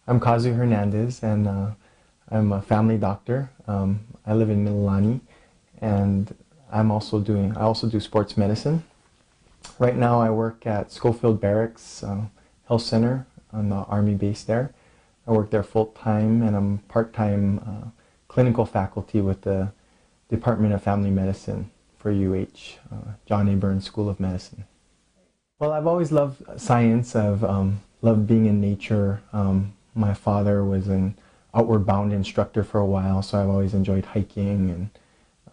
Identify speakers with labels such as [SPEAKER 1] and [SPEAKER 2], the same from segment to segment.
[SPEAKER 1] I'm Kazu Hernandez, and I'm a family doctor. I live in Mililani, and I also do sports medicine. Right now, I work at Schofield Barracks Health Center on the Army base there. I work there full time, and I'm part-time clinical faculty with the Department of Family Medicine for UH, John A. Burns School of Medicine. Well, I've always loved science. I've loved being in nature. My father was an outward bound instructor for a while, so I've always enjoyed hiking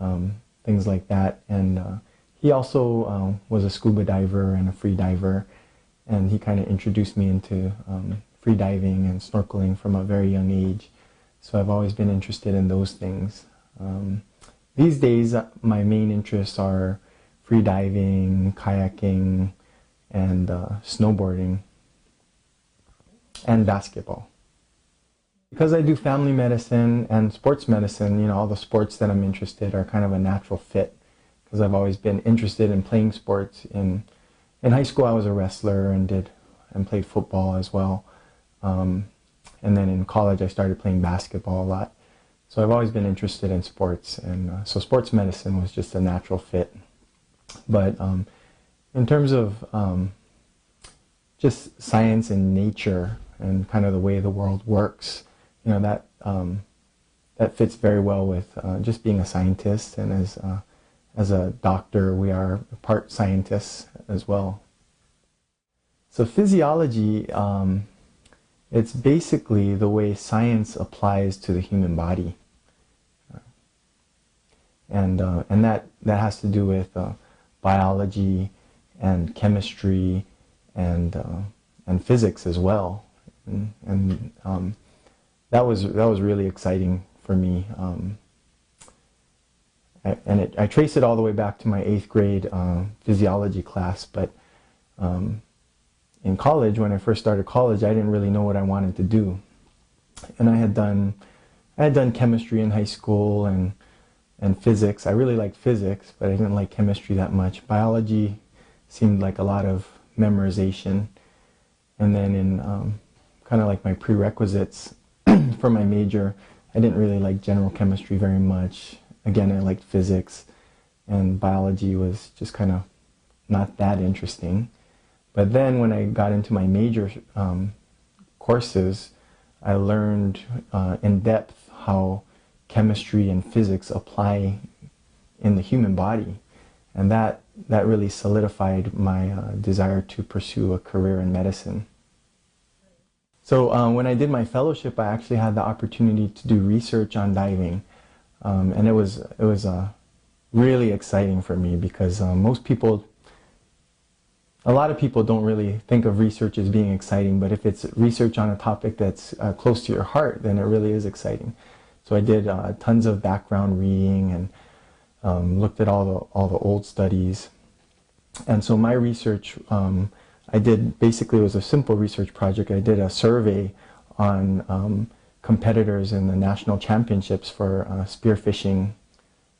[SPEAKER 1] and things like that. And he also was a scuba diver and a free diver, and he kind of introduced me into free diving and snorkeling from a very young age. So I've always been interested in those things. These days, my main interests are free diving, kayaking, and snowboarding, and basketball. Because I do family medicine and sports medicine, all the sports that I'm interested are kind of a natural fit, because I've always been interested in playing sports. In high school, I was a wrestler and played football as well. And then in college, I started playing basketball a lot. So I've always been interested in sports, and so sports medicine was just a natural fit. But in terms of just science and nature and kind of the way the world works, that fits very well with just being a scientist, and as a doctor, we are part scientists as well. So physiology, it's basically the way science applies to the human body, and that has to do with biology and chemistry and physics as well, and that was really exciting for me. I trace it all the way back to my 8th grade physiology class. But in college, when I first started college, I didn't really know what I wanted to do, and I had done chemistry in high school and physics. I really liked physics, but I didn't like chemistry that much. Biology seemed like a lot of memorization. And then in kind of like my prerequisites for my major, I didn't really like general chemistry very much. Again, I liked physics, and biology was just kind of not that interesting. But then when I got into my major courses, I learned in depth how chemistry and physics apply in the human body, and that really solidified my desire to pursue a career in medicine. So when I did my fellowship, I actually had the opportunity to do research on diving, and it was really exciting for me, because a lot of people don't really think of research as being exciting, but if it's research on a topic that's close to your heart, then it really is exciting. So I did tons of background reading and looked at all the old studies. And so my research, I did, basically it was a simple research project. I did a survey on competitors in the national championships for spearfishing,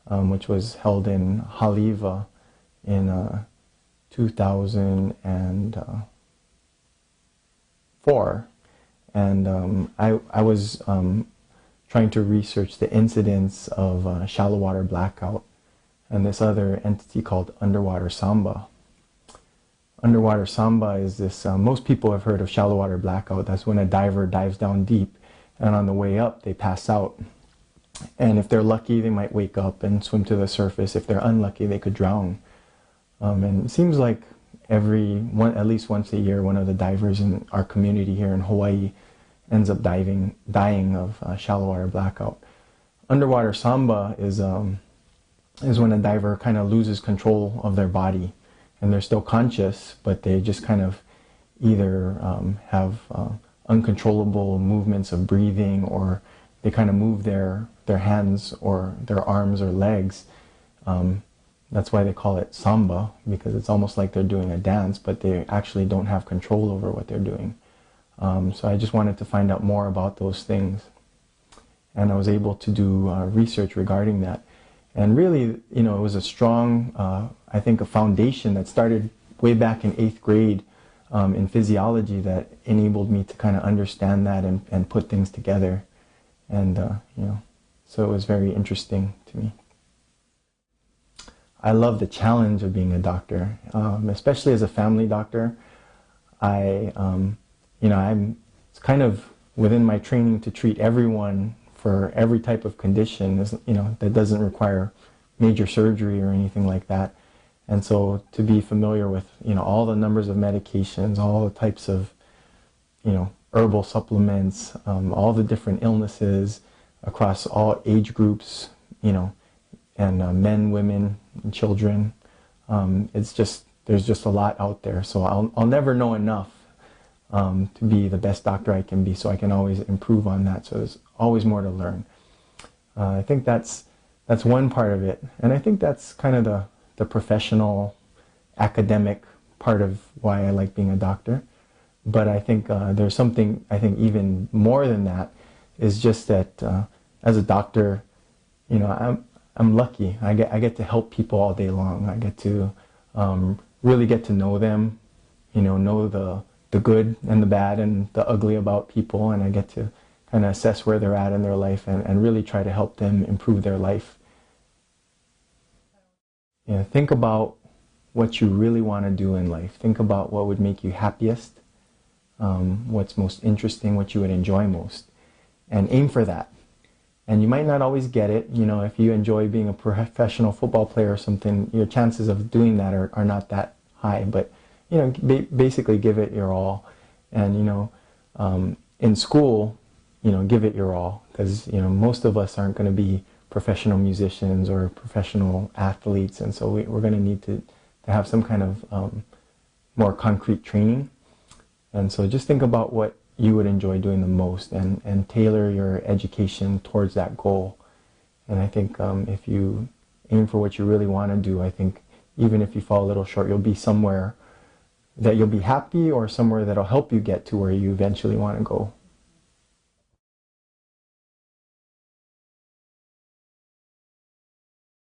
[SPEAKER 1] which was held in Haleiwa in 2004. And I was trying to research the incidence of shallow water blackout and this other entity called underwater samba. Underwater samba is this, most people have heard of shallow water blackout. That's when a diver dives down deep, and on the way up they pass out. And if they're lucky, they might wake up and swim to the surface. If they're unlucky, they could drown. And it seems like at least once a year, one of the divers in our community here in Hawaii ends up dying of shallow water blackout. Underwater samba is when a diver kind of loses control of their body, and they're still conscious, but they just kind of either have uncontrollable movements of breathing, or they kind of move their hands or their arms or legs. That's why they call it samba, because it's almost like they're doing a dance, but they actually don't have control over what they're doing. So I just wanted to find out more about those things, and I was able to do research regarding that. And really, it was a strong, I think, a foundation that started way back in 8th grade in physiology that enabled me to kind of understand that and put things together. And, so it was very interesting to me. I love the challenge of being a doctor, especially as a family doctor. It's kind of within my training to treat everyone for every type of condition, that doesn't require major surgery or anything like that. And so to be familiar with, all the numbers of medications, all the types of, herbal supplements, all the different illnesses across all age groups, and men, women, and children. There's just a lot out there. So I'll never know enough to be the best doctor I can be, so I can always improve on that. So there's always more to learn. I think that's one part of it. And I think that's kind of the professional, academic part of why I like being a doctor. But I think there's something, I think even more than that, is just that as a doctor, I'm lucky. I get to help people all day long. I get to really get to know them, know the good and the bad and the ugly about people, and I get to kind of assess where they're at in their life and really try to help them improve their life. Think about what you really want to do in life. Think about what would make you happiest, what's most interesting, what you would enjoy most, and aim for that. And you might not always get it. If you enjoy being a professional football player or something, your chances of doing that are not that high. But, basically give it your all. And, in school, give it your all. Because, most of us aren't going to be professional musicians or professional athletes. And so we're going to need to have some kind of more concrete training. And so just think about what you would enjoy doing the most and tailor your education towards that goal. And I think if you aim for what you really want to do, I think even if you fall a little short, you'll be somewhere that you'll be happy, or somewhere that'll help you get to where you eventually want to go.